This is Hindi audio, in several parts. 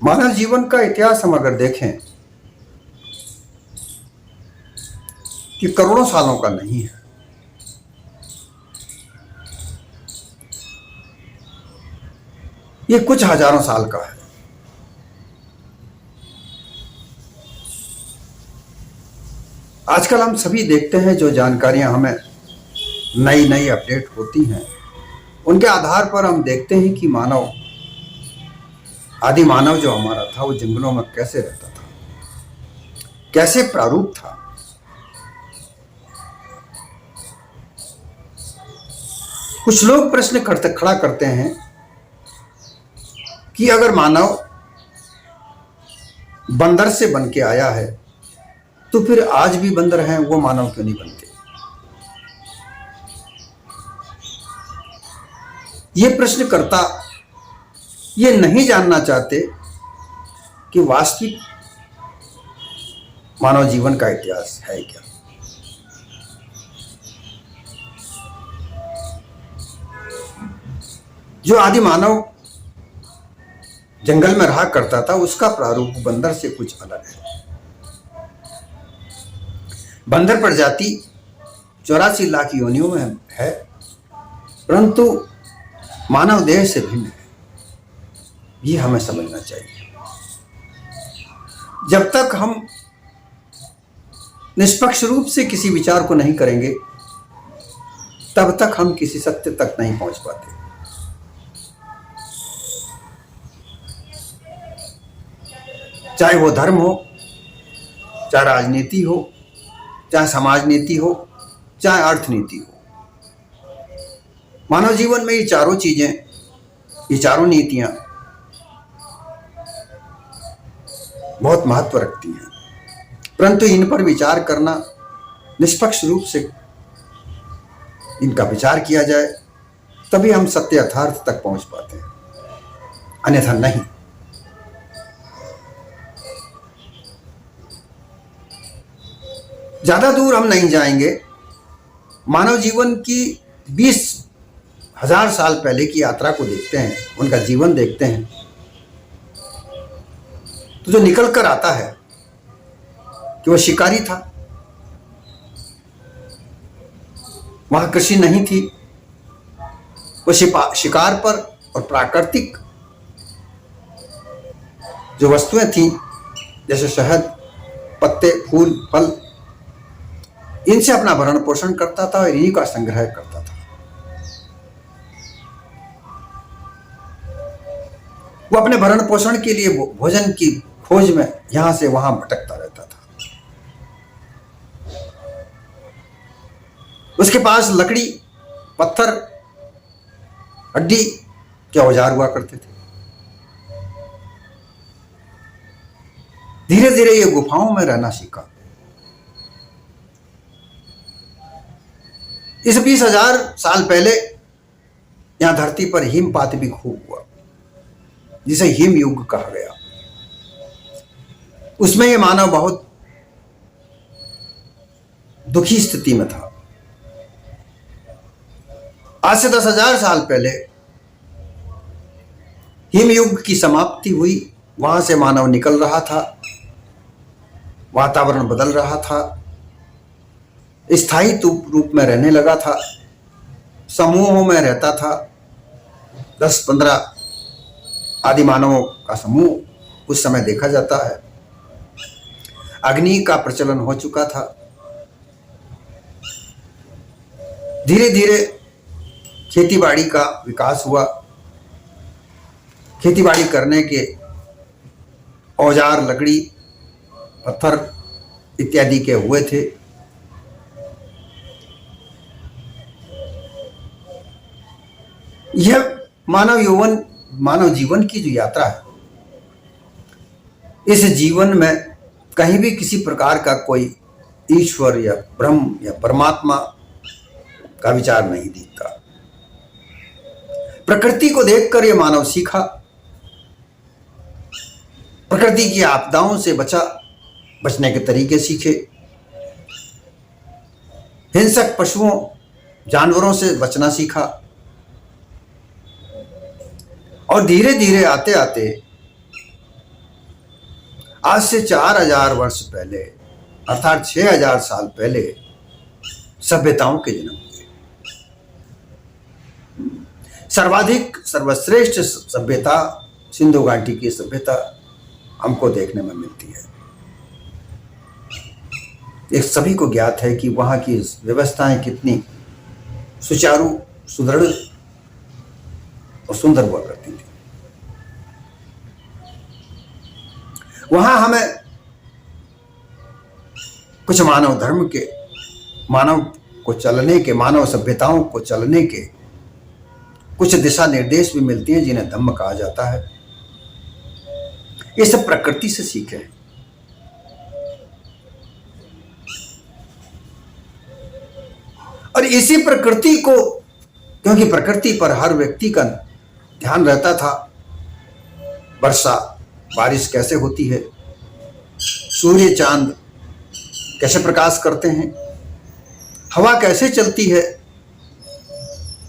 मानव जीवन का इतिहास हम अगर देखें कि करोड़ों सालों का नहीं है, ये कुछ हजारों साल का है। आजकल हम सभी देखते हैं जो जानकारियां हमें नई नई अपडेट होती हैं, उनके आधार पर हम देखते हैं कि आदि मानव जो हमारा था वो जंगलों में कैसे रहता था, कैसे प्रारूप था। कुछ लोग प्रश्न खड़ा करते हैं कि अगर मानव बंदर से बन के आया है तो फिर आज भी बंदर हैं, वो मानव क्यों नहीं बनते। ये प्रश्नकर्ता ये नहीं जानना चाहते कि वास्तविक मानव जीवन का इतिहास है क्या। जो आदि मानव जंगल में रहा करता था उसका प्रारूप बंदर से कुछ अलग है। बंदर प्रजाति 84 लाख योनियों में है, परंतु मानव देह से भिन्न है। ये हमें समझना चाहिए। जब तक हम निष्पक्ष रूप से किसी विचार को नहीं करेंगे तब तक हम किसी सत्य तक नहीं पहुंच पाते। चाहे वो धर्म हो, चाहे राजनीति हो, चाहे समाज नीति हो, चाहे अर्थनीति हो। मानव जीवन में ये चारों चीजें, ये चारों नीतियां बहुत महत्व रखती हैं, परंतु इन पर विचार करना, निष्पक्ष रूप से इनका विचार किया जाए तभी हम सत्य यथार्थ तक पहुंच पाते हैं, अन्यथा नहीं। ज्यादा दूर हम नहीं जाएंगे। मानव जीवन की 20,000 साल पहले की यात्रा को देखते हैं, उनका जीवन देखते हैं, तो जो निकल कर आता है कि वह शिकारी था। वहां कृषि नहीं थी। वह शिकार पर और प्राकृतिक जो वस्तुएं थी जैसे शहद, पत्ते, फूल, फल, इनसे अपना भरण पोषण करता था और इन्हीं का संग्रह करता था। वो अपने भरण पोषण के लिए भोजन की खोज में यहां से वहां भटकता रहता था। उसके पास लकड़ी, पत्थर, हड्डी के औजार हुआ करते थे। धीरे धीरे ये गुफाओं में रहना सीखा। इस 20,000 साल पहले यहां धरती पर हिमपात भी खूब हुआ, जिसे हिम युग कहा गया। उसमें यह मानव बहुत दुखी स्थिति में था। आज से 10,000 साल पहले हिम युग की समाप्ति हुई। वहां से मानव निकल रहा था, वातावरण बदल रहा था, स्थायी रूप में रहने लगा था, समूहों में रहता था। 10-15 आदि मानवों का समूह उस समय देखा जाता है। अग्नि का प्रचलन हो चुका था। धीरे धीरे खेतीबाड़ी का विकास हुआ। खेतीबाड़ी करने के औजार, लकड़ी, पत्थर इत्यादि के हुए थे। यह मानव जीवन की जो यात्रा है, इस जीवन में कहीं भी किसी प्रकार का कोई ईश्वर या ब्रह्म या परमात्मा का विचार नहीं दिखता। प्रकृति को देखकर यह मानव सीखा। प्रकृति की आपदाओं से बचने के तरीके सीखे। हिंसक पशुओं, जानवरों से बचना सीखा। और धीरे धीरे आते आते आज से 4000 वर्ष पहले, अर्थात 6000 साल पहले सभ्यताओं के जन्म हुए। सर्वाधिक सर्वश्रेष्ठ सभ्यता सिंधु घाटी की सभ्यता हमको देखने में मिलती है। ये सभी को ज्ञात है कि वहां की व्यवस्थाएं कितनी सुचारू, सुदृढ़ और सुंदर हुआ करती थी। वहां हमें कुछ मानव धर्म के, मानव को चलने के, मानव सभ्यताओं को चलने के कुछ दिशा निर्देश भी मिलती हैं, जिन्हें धम्म कहा जाता है। ये सब प्रकृति से सीखे हैं। और इसी प्रकृति को, क्योंकि प्रकृति पर हर व्यक्ति का ध्यान रहता था, वर्षा बारिश कैसे होती है, सूर्य चांद कैसे प्रकाश करते हैं, हवा कैसे चलती है,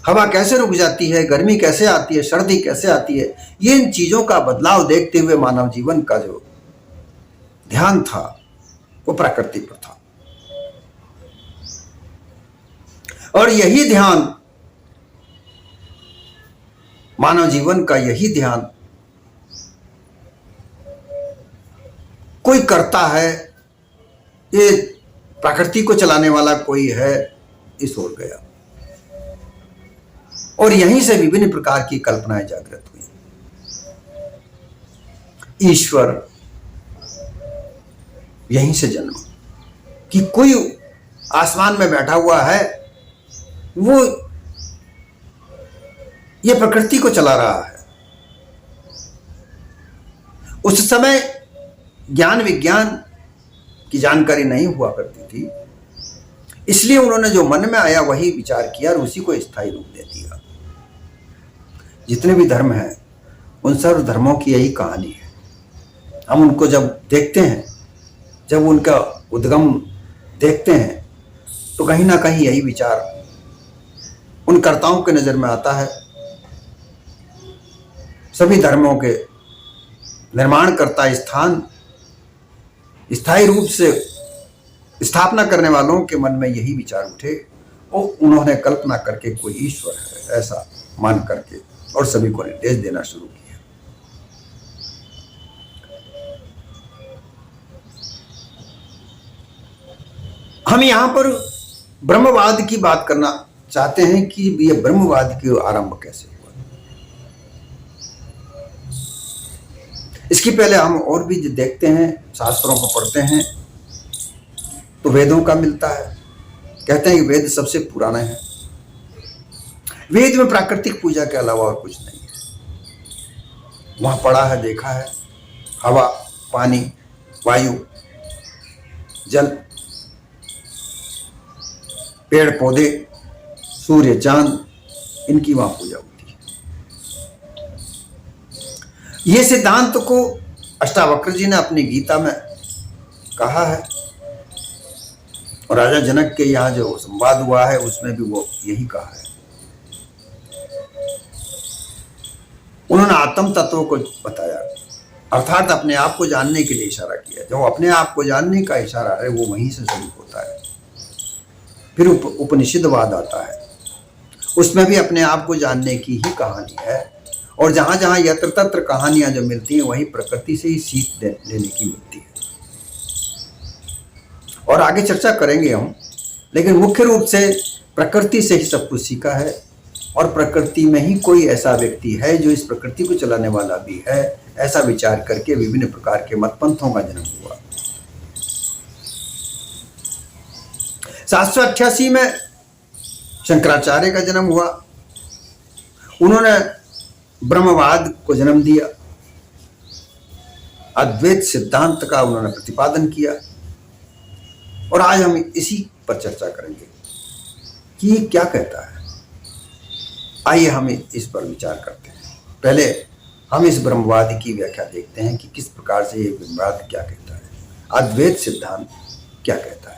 हवा कैसे रुक जाती है, गर्मी कैसे आती है, सर्दी कैसे आती है, ये इन चीजों का बदलाव देखते हुए मानव जीवन का जो ध्यान था वो प्रकृति पर था। और यही ध्यान, मानव जीवन का यही ध्यान कोई करता है, ये प्रकृति को चलाने वाला कोई है, इस ओर गया। और यहीं से विभिन्न प्रकार की कल्पनाएं जागृत हुई। ईश्वर यहीं से जन्म, कि कोई आसमान में बैठा हुआ है, वो ये प्रकृति को चला रहा है। उस समय ज्ञान विज्ञान की जानकारी नहीं हुआ करती थी, इसलिए उन्होंने जो मन में आया वही विचार किया और उसी को स्थायी रूप दे दिया। जितने भी धर्म हैं, उन सर्व धर्मों की यही कहानी है। हम उनको जब देखते हैं, जब उनका उद्गम देखते हैं, तो कहीं ना कहीं यही विचार उन कर्ताओं के नजर में आता है। सभी धर्मों के निर्माण करता स्थान, स्थायी रूप से स्थापना करने वालों के मन में यही विचार उठे और उन्होंने कल्पना करके कोई ईश्वर है ऐसा मान करके और सभी को निर्देश देना शुरू किया। हम यहां पर ब्रह्मवाद की बात करना चाहते हैं कि यह ब्रह्मवाद की आरंभ कैसे हुआ। इसकी पहले हम और भी देखते हैं, शास्त्रों को पढ़ते हैं तो वेदों का मिलता है। कहते हैं कि वेद सबसे पुराने हैं। वेद में प्राकृतिक पूजा के अलावा और कुछ नहीं है। वहां पढ़ा है, देखा है, हवा, पानी, वायु, जल, पेड़ पौधे, सूर्य चांद, इनकी वहां पूजा होती है। ये सिद्धांत को अष्टावक्र जी ने अपनी गीता में कहा है और राजा जनक के यहाँ जो संवाद हुआ है उसमें भी वो यही कहा है। उन्होंने आत्म तत्व को बताया, अर्थात अपने आप को जानने के लिए इशारा किया। जो अपने आप को जानने का इशारा है वो वहीं से शुरू होता है। फिर उपनिषदवाद आता है, उसमें भी अपने आप को जानने की ही कहानी है। और जहां जहां यत्र तत्र कहानियां जो मिलती हैं वही प्रकृति से ही सीख लेने की मिलती है। और आगे चर्चा करेंगे हम, लेकिन मुख्य रूप से प्रकृति से ही सब कुछ सीखा है। और प्रकृति में ही कोई ऐसा व्यक्ति है जो इस प्रकृति को चलाने वाला भी है, ऐसा विचार करके विभिन्न प्रकार के मतपंथों का जन्म हुआ। 788 में शंकराचार्य का जन्म हुआ। उन्होंने ब्रह्मवाद को जन्म दिया, अद्वैत सिद्धांत का उन्होंने प्रतिपादन किया। और आज हम इसी पर चर्चा करेंगे कि ये क्या कहता है। आइए हम इस पर विचार करते हैं। पहले हम इस ब्रह्मवाद की व्याख्या देखते हैं कि किस प्रकार से ये ब्रह्मवाद क्या कहता है, अद्वैत सिद्धांत क्या कहता है।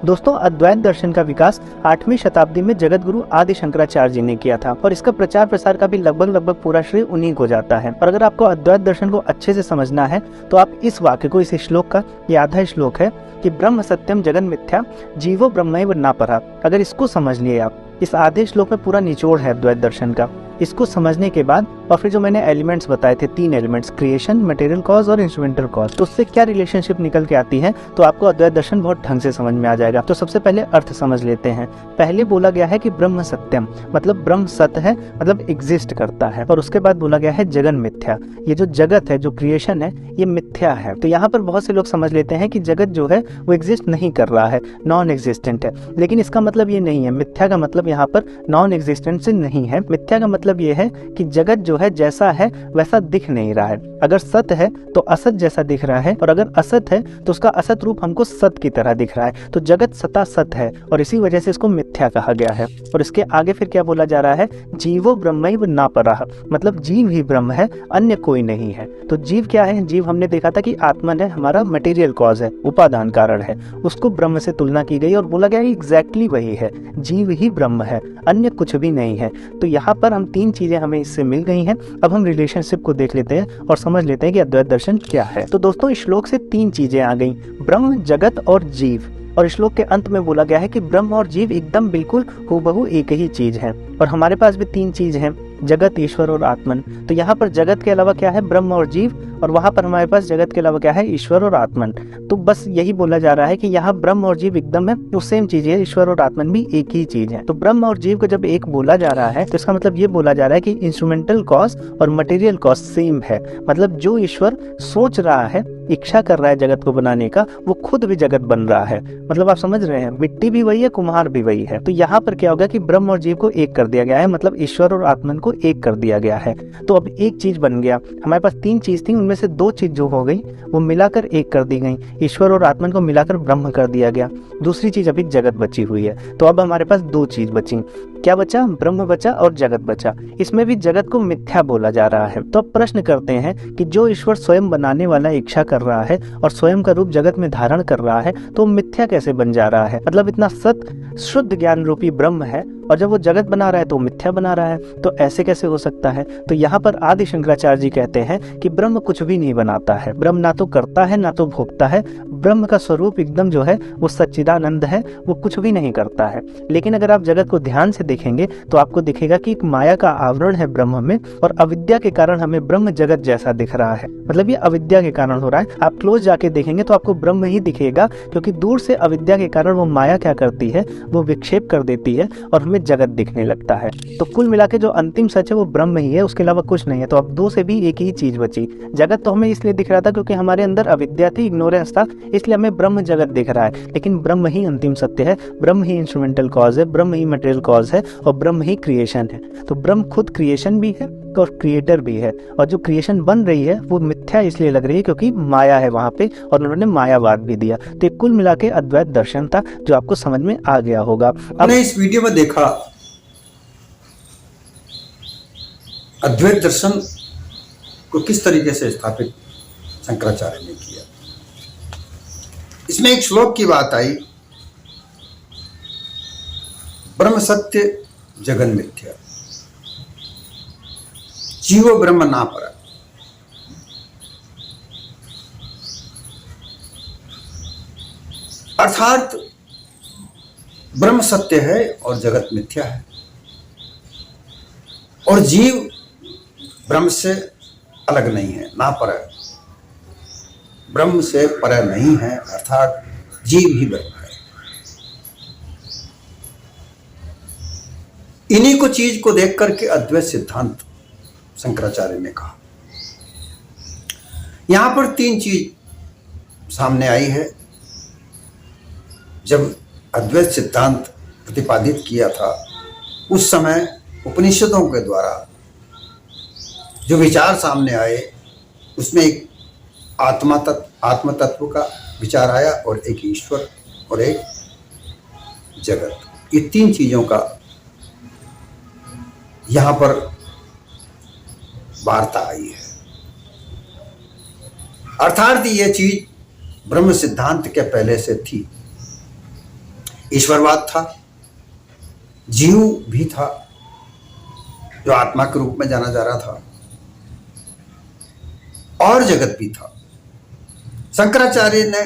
दोस्तों, अद्वैत दर्शन का विकास 8वीं शताब्दी में जगत गुरु आदि शंकराचार्य जी ने किया था और इसका प्रचार प्रसार का भी लगभग पूरा श्रेय उन्हीं को जाता है। और अगर आपको अद्वैत दर्शन को अच्छे से समझना है तो आप इस वाक्य को, इस श्लोक का, ये आधा श्लोक है कि ब्रह्म सत्यम जगन मिथ्या जीवो ब्रह्मैव न परः। अगर इसको समझ लिए आप, इस आधे श्लोक में पूरा निचोड़ है अद्वैत दर्शन का। इसको समझने के बाद और फिर जो मैंने एलिमेंट्स बताए थे, 3 एलिमेंट्स, क्रिएशन, मटेरियल कॉज और इंस्ट्रूमेंटल कॉज, तो उससे क्या रिलेशनशिप निकल के आती है, तो आपको अद्वैत दर्शन बहुत ढंग से समझ में आ जाएगा। तो सबसे पहले अर्थ समझ लेते हैं। पहले बोला गया है कि ब्रह्म सत्यम, मतलब ब्रह्म सत्य है, मतलब एग्जिस्ट करता है। और उसके बाद बोला गया है जगन मिथ्या, ये जो जगत है, जो क्रिएशन है, ये मिथ्या है। तो यहाँ पर बहुत से लोग समझ लेते हैं कि जगत जो है वो एग्जिस्ट नहीं कर रहा है, नॉन एग्जिस्टेंट है। लेकिन इसका मतलब ये नहीं है। मिथ्या का मतलब यहाँ पर नॉन एग्जिस्टेंट से नहीं है। मिथ्या का मतलब ये है कि जगत जो है जैसा है वैसा दिख नहीं रहा है। अगर सत्य है तो असत जैसा दिख रहा है, और अगर असत है तो उसका असत रूप हमको सत्य की तरह दिख रहा है। तो जगत सता सत्य है और इसी वजह से इसको मिथ्या कहा गया है। और इसके आगे फिर क्या बोला जा रहा है, जीवो ब्रह्मैव न परः, मतलब जीव ही ब्रह्म है, अन्य कोई नहीं है। तो जीव क्या है? जीव हमने देखा था कि आत्मन है, हमारा मटेरियल कॉज है, उपादान कारण है। उसको ब्रह्म से तुलना की गई और बोला गया एग्जैक्टली वही है, जीव ही ब्रह्म है, अन्य कुछ भी नहीं है। तो यहाँ पर हम 3 चीजें हमें इससे मिल गई हैं। अब हम रिलेशनशिप को देख लेते हैं और समझ लेते हैं कि अद्वैत दर्शन क्या है। तो दोस्तों, इस श्लोक से 3 चीजें आ गई, ब्रह्म, जगत और जीव। और इस श्लोक के अंत में बोला गया है कि ब्रह्म और जीव एकदम बिल्कुल हूबहू एक ही चीज है। और हमारे पास भी 3 चीज हैं, जगत, ईश्वर और आत्मन। तो यहाँ पर जगत के अलावा क्या है? ब्रह्म और जीव। और वहां पर हमारे पास जगत के अलावा क्या है? ईश्वर और आत्मन। तो बस यही बोला जा रहा है कि यहाँ ब्रह्म और जीव एकदम है, वो सेम चीज है, ईश्वर और आत्मन भी एक ही चीज है। तो ब्रह्म और जीव को जब एक बोला जा रहा है तो इसका मतलब ये बोला जा रहा है कि इंस्ट्रूमेंटल कॉज और मटेरियल कॉज सेम है। मतलब जो ईश्वर सोच रहा है, इच्छा कर रहा है जगत को बनाने का, वो खुद भी जगत बन रहा है। मतलब आप समझ रहे हैं, मिट्टी भी वही है, कुम्हार भी वही है। तो यहाँ पर क्या होगा कि ब्रह्म और जीव को एक कर दिया गया है, मतलब ईश्वर और आत्मन को एक कर दिया गया है। तो अब एक चीज बन गया। हमारे पास 3 चीज थी, उनमें से 2 चीज जो हो गई वो मिलाकर एक कर दी गई। ईश्वर और आत्मन को मिलाकर ब्रह्म कर दिया गया। दूसरी चीज अभी जगत बची हुई है। तो अब हमारे पास 2 चीज बची। क्या बचा? ब्रह्म बचा और जगत बचा। इसमें भी जगत को मिथ्या बोला जा रहा है। तो अब प्रश्न करते हैं कि जो ईश्वर स्वयं बनाने वाला इच्छा कर रहा है और स्वयं का रूप जगत में धारण कर रहा है, तो मिथ्या कैसे बन जा रहा है? मतलब इतना सत्य शुद्ध ज्ञान रूपी ब्रह्म है और जब वो जगत बना रहा है तो मिथ्या बना रहा है। तो ऐसे कैसे हो सकता है? तो यहाँ पर आदि शंकराचार्य जी कहते हैं कि ब्रह्म कुछ भी नहीं बनाता है। ब्रह्म ना तो करता है ना तो भोगता है। ब्रह्म का स्वरूप एकदम जो है वो सच्चिदानंद है, वो कुछ भी नहीं करता है। लेकिन अगर आप जगत को ध्यान से देखेंगे तो आपको दिखेगा कि एक माया का आवरण है ब्रह्म में, और अविद्या के कारण हमें ब्रह्म जगत जैसा दिख रहा है। मतलब ये अविद्या के कारण हो रहा है। आप क्लोज जाके देखेंगे तो आपको ब्रह्म ही दिखेगा, क्योंकि दूर से अविद्या के कारण वो माया क्या करती है, वो विक्षेप कर देती है और हमें जगत दिखने लगता है। तो कुल मिला के जो अंतिम सच है वो ब्रह्म ही है, उसके अलावा कुछ नहीं है। तो अब 2 से भी एक ही चीज बची। जगत तो हमें इसलिए दिख रहा था क्योंकि हमारे अंदर अविद्या थी, इग्नोरेंस था, इसलिए हमें ब्रह्म जगत दिख रहा है। लेकिन ब्रह्म ही अंतिम सत्य है, ब्रह्म ही इंस्ट्रूमेंटल कॉज है, ब्रह्म ही मटेरियल कॉज है और ब्रह्म ही क्रिएशन है। तो ब्रह्म खुद क्रिएशन भी है और क्रिएटर भी है। और जो क्रिएशन बन रही है वो मिथ्या इसलिए लग रही है क्योंकि माया है वहां पे, और उन्होंने मायावाद भी दिया। तो कुल मिला के अद्वैत दर्शन था जो आपको समझ में आ गया होगा। हमने इस वीडियो में देखा अद्वैत दर्शन को किस तरीके से स्थापित शंकराचार्य ने किया। इसमें एक श्लोक की बात आई, ब्रह्म सत्य जगन मिथ्या जीवो ब्रह्म ना परः। अर्थात ब्रह्म सत्य है और जगत मिथ्या है, और जीव ब्रह्म से अलग नहीं है, ना परः, ब्रह्म से परः नहीं है, अर्थात जीव ही ब्रह्म है। इन्हीं को चीज को देख करके अद्वैत सिद्धांत शंकराचार्य ने कहा। यहां पर 3 चीज सामने आई है। जब अद्वैत सिद्धांत प्रतिपादित किया था उस समय उपनिषदों के द्वारा जो विचार सामने आए उसमें एक आत्म तत्व का विचार आया, और एक ईश्वर और एक जगत। ये 3 चीजों का यहां पर वार्ता आई है। अर्थात ये चीज ब्रह्म सिद्धांत के पहले से थी, ईश्वरवाद था, जीव भी था जो आत्मा के रूप में जाना जा रहा था, और जगत भी था। शंकराचार्य ने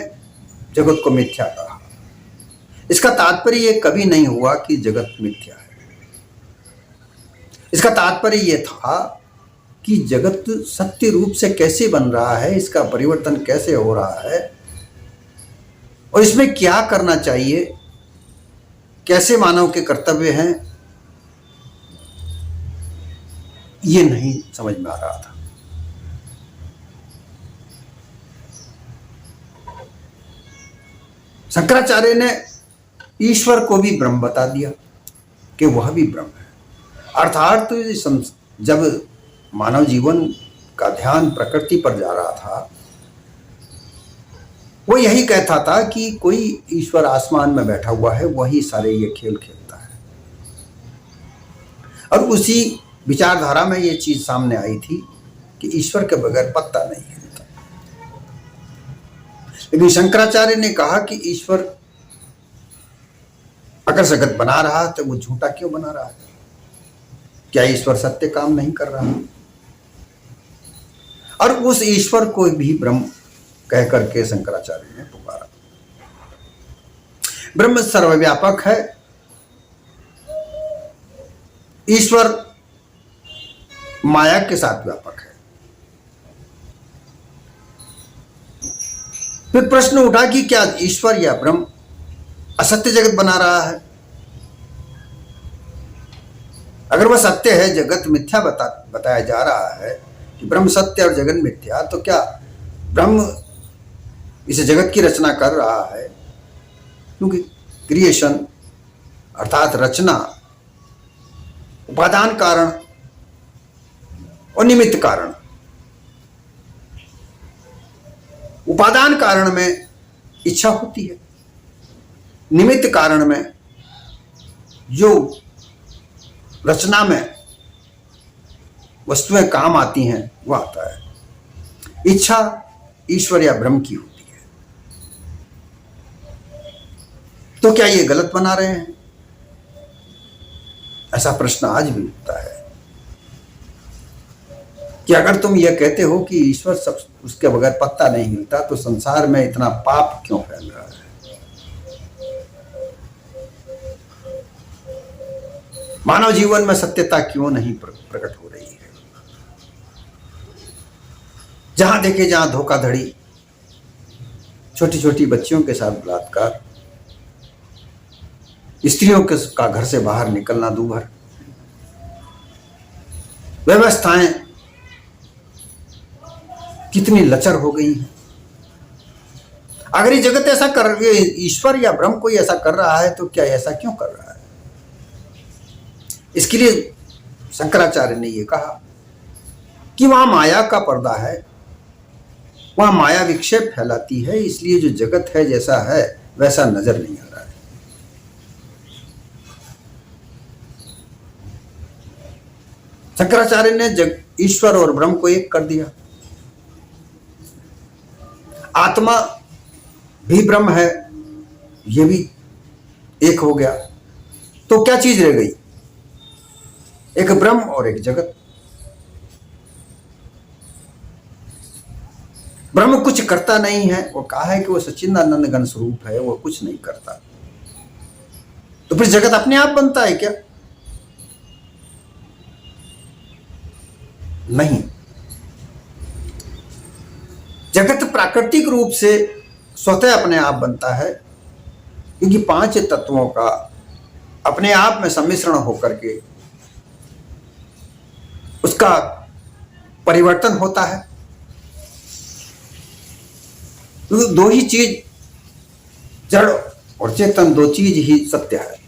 जगत को मिथ्या कहा। इसका तात्पर्य यह कभी नहीं हुआ कि जगत मिथ्या है। इसका तात्पर्य यह था कि जगत सत्य रूप से कैसे बन रहा है, इसका परिवर्तन कैसे हो रहा है, और इसमें क्या करना चाहिए, कैसे मानव के कर्तव्य हैं, ये नहीं समझ में आ रहा था। शंकराचार्य ने ईश्वर को भी ब्रह्म बता दिया कि वह भी ब्रह्म है। अर्थात जब मानव जीवन का ध्यान प्रकृति पर जा रहा था, वो यही कहता था कि कोई ईश्वर आसमान में बैठा हुआ है, वही सारे ये खेल खेलता है। और उसी विचारधारा में ये चीज सामने आई थी कि ईश्वर के बगैर पत्ता नहीं हिलता। लेकिन शंकराचार्य ने कहा कि ईश्वर अगर जगत बना रहा है तो वो झूठा क्यों बना रहा है? क्या ईश्वर सत्य काम नहीं कर रहा है? और उस ईश्वर को भी ब्रह्म कह करके शंकराचार्य ने पुकारा। ब्रह्म सर्वव्यापक है, ईश्वर माया के साथ व्यापक है। फिर प्रश्न उठा कि क्या ईश्वर या ब्रह्म असत्य जगत बना रहा है? अगर वह सत्य है, जगत मिथ्या बताया जा रहा है कि ब्रह्म सत्य और जगत मिथ्या, तो क्या ब्रह्म इस जगत की रचना कर रहा है? क्योंकि क्रिएशन अर्थात रचना उपादान कारण और निमित्त कारण। उपादान कारण में इच्छा होती है, निमित्त कारण में जो रचना में वस्तुएं काम आती हैं वह आता है। इच्छा ईश्वर या ब्रह्म की होती है। तो क्या ये गलत बना रहे हैं? ऐसा प्रश्न आज भी उठता है कि अगर तुम ये कहते हो कि ईश्वर सब उसके बगैर पत्ता नहीं हिलता, तो संसार में इतना पाप क्यों फैल रहा है? मानव जीवन में सत्यता क्यों नहीं प्रकट हो रही है? जहां देखे जहां धोखाधड़ी, छोटी छोटी बच्चियों के साथ बलात्कार, स्त्रियों का घर से बाहर निकलना दूभर, व्यवस्थाएं कितनी लचर हो गई हैं। अगर ये जगत ऐसा कर, ईश्वर या ब्रह्म कोई ऐसा कर रहा है, तो क्या ऐसा क्यों कर रहा है? इसके लिए शंकराचार्य ने यह कहा कि वहां माया का पर्दा है, वहां माया विक्षेप फैलाती है, इसलिए जो जगत है जैसा है वैसा नजर नहीं आ रहा है। शंकराचार्य ने ईश्वर और ब्रह्म को एक कर दिया। आत्मा भी ब्रह्म है, यह भी एक हो गया। तो क्या चीज रह गई? एक ब्रह्म और एक जगत। ब्रह्म कुछ करता नहीं है, वो कहा है कि वो सच्चिदानंद घन स्वरूप है, वो कुछ नहीं करता। तो फिर जगत अपने आप बनता है क्या? नहीं। जगत प्राकृतिक रूप से स्वतः अपने आप बनता है, क्योंकि पांच तत्वों का अपने आप में सम्मिश्रण होकर के उसका परिवर्तन होता है। तो दो ही चीज, जड़ और चेतन, दो चीज ही सत्य है।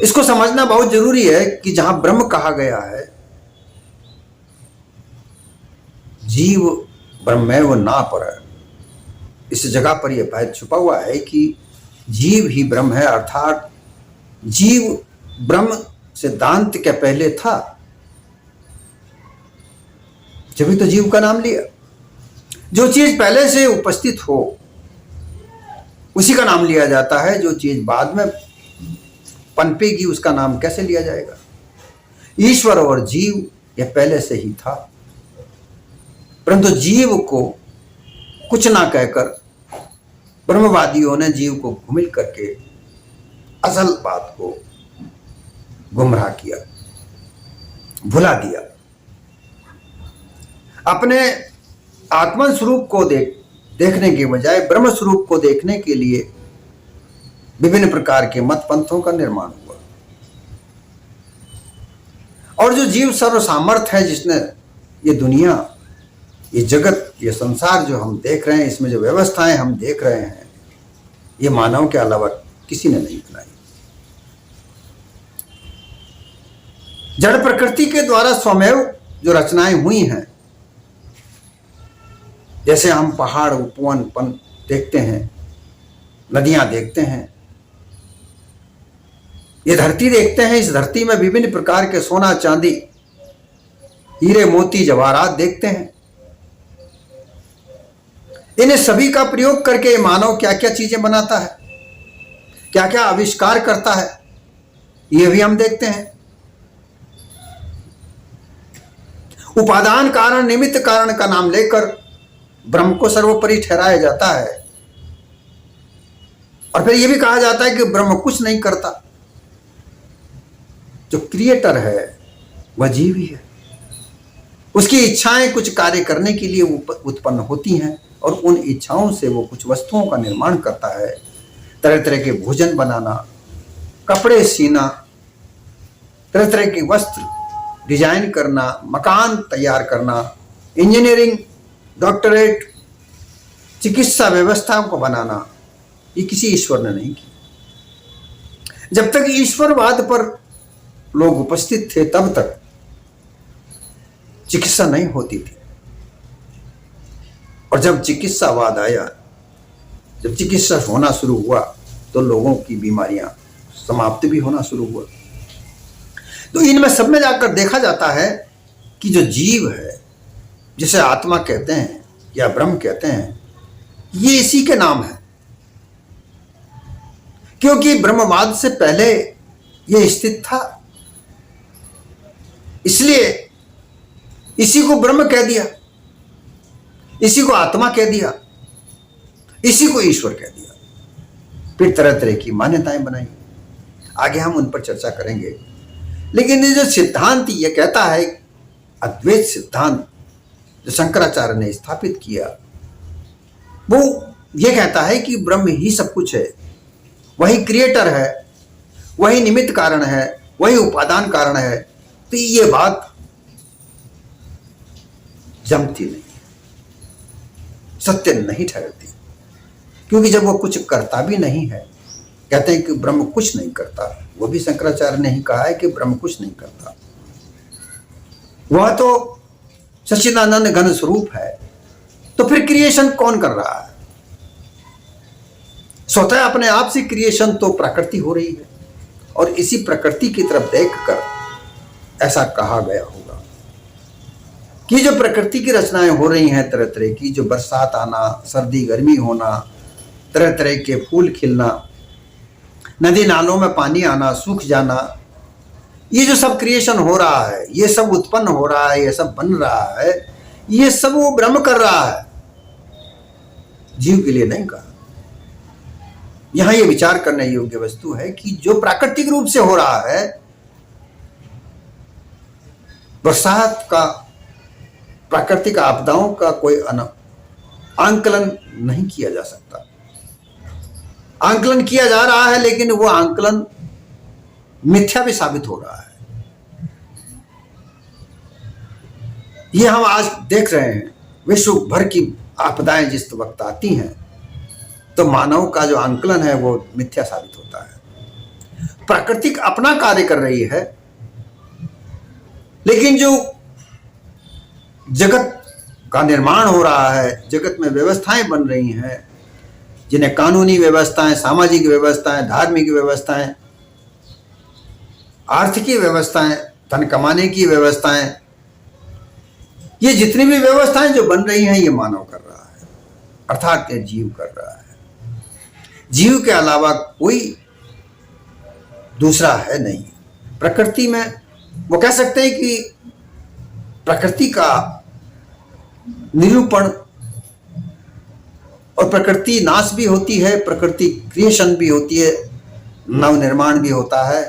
इसको समझना बहुत जरूरी है कि जहां ब्रह्म कहा गया है, जीव ब्रह्मैव नापर, इस जगह पर यह भेद छुपा हुआ है कि जीव ही ब्रह्म है। अर्थात जीव ब्रह्म सिद्धांत के पहले था, जब तो जीव का नाम लिया। जो चीज पहले से उपस्थित हो उसी का नाम लिया जाता है। जो चीज बाद में पनपेगी उसका नाम कैसे लिया जाएगा? ईश्वर और जीव यह पहले से ही था, परंतु जीव को कुछ ना कहकर ब्रह्मवादियों ने जीव को घुमिल करके असल बात को गुमराह किया, भुला दिया। अपने आत्मन स्वरूप को देखने के बजाय ब्रह्म स्वरूप को देखने के लिए विभिन्न प्रकार के मत पंथों का निर्माण हुआ। और जो जीव सर्व सामर्थ है, जिसने ये दुनिया, ये जगत, ये संसार जो हम देख रहे हैं, इसमें जो व्यवस्थाएं हम देख रहे हैं, ये मानव के अलावा किसी ने नहीं बनाई। जड़ प्रकृति के द्वारा स्वमेव जो रचनाएं हुई हैं, जैसे हम पहाड़, उपवन, वन देखते हैं, नदियां देखते हैं, ये धरती देखते हैं, इस धरती में विभिन्न प्रकार के सोना, चांदी, हीरे, मोती, जवाहरात देखते हैं। इन्हें सभी का प्रयोग करके मानव क्या क्या चीजें बनाता है, क्या क्या आविष्कार करता है, ये भी हम देखते हैं। उपादान कारण, निमित्त कारण का नाम लेकर ब्रह्म को सर्वोपरि ठहराया जाता है, और फिर यह भी कहा जाता है कि ब्रह्म कुछ नहीं करता। जो क्रिएटर है वह जीव ही है। उसकी इच्छाएं कुछ कार्य करने के लिए उत्पन्न होती हैं, और उन इच्छाओं से वो कुछ वस्तुओं का निर्माण करता है। तरह तरह के भोजन बनाना, कपड़े सीना, तरह तरह के वस्त्र डिजाइन करना, मकान तैयार करना, इंजीनियरिंग, डॉक्टरेट, चिकित्सा व्यवस्थाओं को बनाना, ये किसी ईश्वर ने नहीं की। जब तक ईश्वरवाद पर लोग उपस्थित थे तब तक चिकित्सा नहीं होती थी, और जब चिकित्सावाद आया, जब चिकित्सा होना शुरू हुआ, तो लोगों की बीमारियां समाप्त भी होना शुरू हुआ। तो इनमें सब में जाकर देखा जाता है कि जो जीव है, जिसे आत्मा कहते हैं या ब्रह्म कहते हैं, ये इसी के नाम है, क्योंकि ब्रह्मवाद से पहले ये स्थित था, इसलिए इसी को ब्रह्म कह दिया, इसी को आत्मा कह दिया, इसी को ईश्वर कह दिया। फिर तरह तरह की मान्यताएं बनाई, आगे हम उन पर चर्चा करेंगे। लेकिन ये जो सिद्धांत ये कहता है, अद्वैत सिद्धांत जो शंकराचार्य ने स्थापित किया, वो ये कहता है कि ब्रह्म ही सब कुछ है, वही क्रिएटर है, वही निमित्त कारण है, वही उपादान कारण है। तो ये बात जमती नहीं, सत्य नहीं ठहरती, क्योंकि जब वो कुछ करता भी नहीं है, कहते हैं कि ब्रह्म कुछ नहीं करता, वो भी शंकराचार्य ने ही कहा है कि ब्रह्म कुछ नहीं करता, वह तो सच्चिदानंद घन स्वरूप है। तो फिर क्रिएशन कौन कर रहा है? स्वतः अपने आप से क्रिएशन तो प्रकृति हो रही है, और इसी प्रकृति की तरफ देखकर ऐसा कहा गया होगा कि जो प्रकृति की रचनाएं हो रही हैं, तरह तरह की, जो बरसात आना, सर्दी गर्मी होना, तरह तरह के फूल खिलना, नदी नालों में पानी आना, सूख जाना, ये जो सब क्रिएशन हो रहा है, ये सब उत्पन्न हो रहा है, ये सब बन रहा है, ये सब वो ब्रह्म कर रहा है, जीव के लिए नहीं कहा। यहां ये विचार करने योग्य वस्तु है कि जो प्राकृतिक रूप से हो रहा है, बरसात का, प्राकृतिक आपदाओं का कोई आंकलन नहीं किया जा सकता। आंकलन किया जा रहा है, लेकिन वो आंकलन मिथ्या भी साबित हो रहा है। ये हम आज देख रहे हैं, विश्व भर की आपदाएं जिस वक्त आती हैं, तो मानव का जो आंकलन है वो मिथ्या साबित होता है। प्राकृतिक अपना कार्य कर रही है, लेकिन जो जगत का निर्माण हो रहा है, जगत में व्यवस्थाएं बन रही हैं, जिन्हें कानूनी व्यवस्थाएं, सामाजिक व्यवस्थाएं, धार्मिक व्यवस्थाएं, आर्थिक व्यवस्थाएं, धन कमाने की व्यवस्थाएं, ये जितनी भी व्यवस्थाएं जो बन रही हैं, ये मानव कर रहा है, अर्थात ये जीव कर रहा है। जीव के अलावा कोई दूसरा है नहीं। प्रकृति में वो कह सकते हैं कि प्रकृति का निरूपण और प्रकृति नाश भी होती है, प्रकृति क्रिएशन भी होती है, नवनिर्माण भी होता है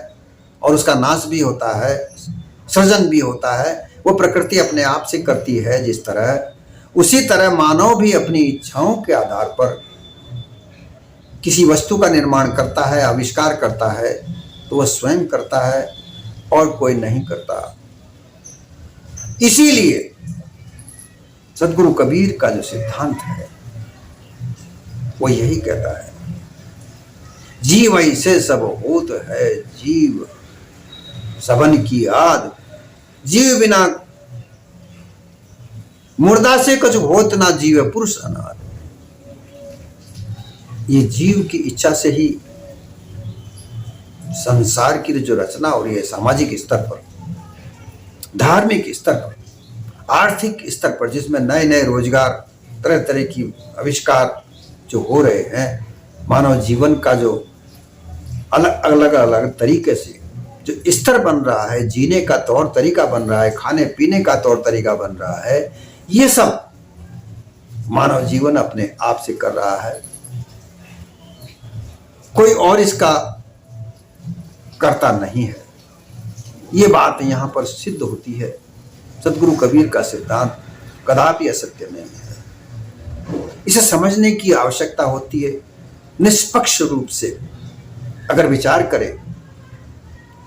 और उसका नाश भी होता है, सृजन भी होता है। वो प्रकृति अपने आप से करती है जिस तरह, उसी तरह मानव भी अपनी इच्छाओं के आधार पर किसी वस्तु का निर्माण करता है, आविष्कार करता है, तो वह स्वयं करता है और कोई नहीं करता। इसीलिए सदगुरु कबीर का जो सिद्धांत है वो यही कहता है, जीव ऐसे सब होत है, जीव सबन की आद, जीव बिना मुर्दा से कुछ होत ना, जीव पुरुष अनाद। ये जीव की इच्छा से ही संसार की जो रचना हो रही है, सामाजिक स्तर पर, धार्मिक स्तर पर, आर्थिक स्तर पर, जिसमें नए नए रोजगार, तरह तरह की आविष्कार जो हो रहे हैं, मानव जीवन का जो अलग अलग अलग तरीके से जो स्तर बन रहा है, जीने का तौर तरीका बन रहा है, खाने पीने का तौर तरीका बन रहा है, ये सब मानव जीवन अपने आप से कर रहा है। कोई और इसका करता नहीं है। ये बात यहाँ पर सिद्ध होती है। सदगुरु कबीर का सिद्धांत कदापि असत्य नहीं है। इसे समझने की आवश्यकता होती है। निष्पक्ष रूप से अगर विचार करें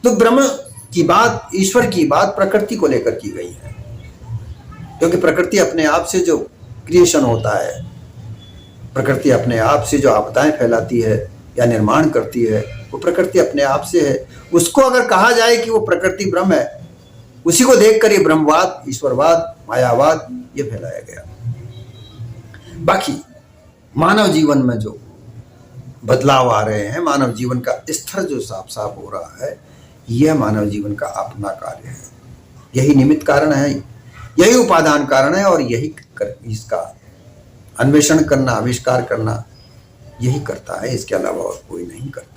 तो ब्रह्म की बात, ईश्वर की बात प्रकृति को लेकर की गई है, क्योंकि प्रकृति अपने आप से जो क्रिएशन होता है, प्रकृति अपने आप से जो आपदाएं फैलाती है या निर्माण करती है, वो प्रकृति अपने आप से है। उसको अगर कहा जाए कि वो प्रकृति ब्रह्म है, उसी को देखकर ये ब्रह्मवाद, ईश्वरवाद, मायावाद ये फैलाया गया। बाकी मानव जीवन में जो बदलाव आ रहे हैं, मानव जीवन का स्तर जो साफ साफ हो रहा है, यह मानव जीवन का अपना कार्य है। यही निमित्त कारण है, यही उपादान कारण है और यही इसका अन्वेषण करना, आविष्कार करना यही करता है, इसके अलावा और कोई नहीं करता।